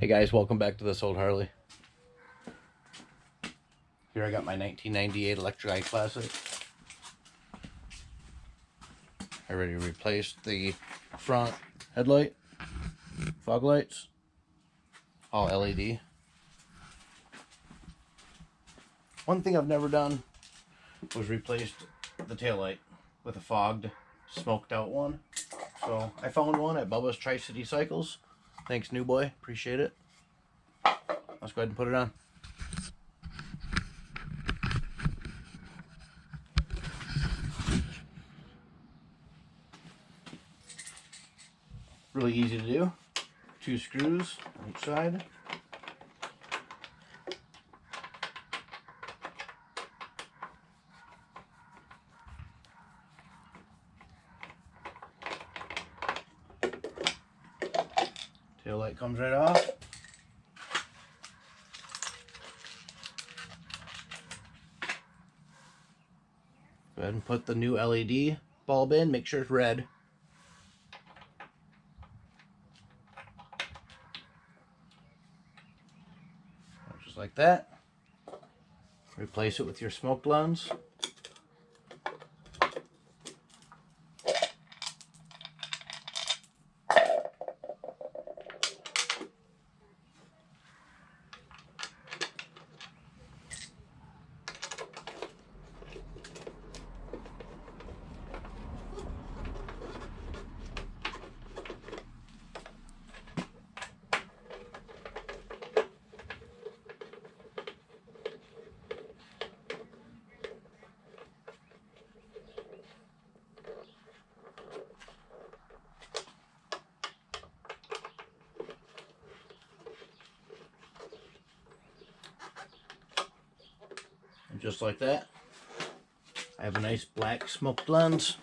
Hey guys, welcome back to this old Harley. Here I got my 1998 Electric Eye Classic. I already replaced the front headlight, fog lights, all LED. One thing I've never done was replaced the taillight with a fogged, smoked out one. So I found one at Bubba's Tri-City Cycles. Thanks, new boy. Appreciate it. Let's go ahead and put it on. Really easy to do. 2 screws on each side. Tail light comes right off. Go ahead and put the new LED bulb in. Make sure it's red. Just like that. Replace it with your smoke lens. And just like that, I have a nice black smoked lens.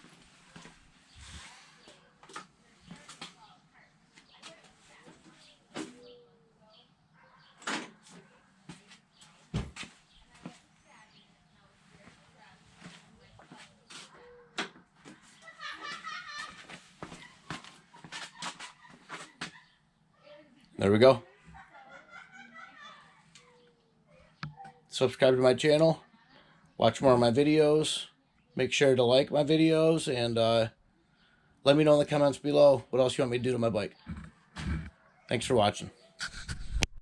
There we go. Subscribe to my channel. Watch more of my videos. Make sure to like my videos and let me know in the comments below what else you want me to do to my bike. Thanks for watching.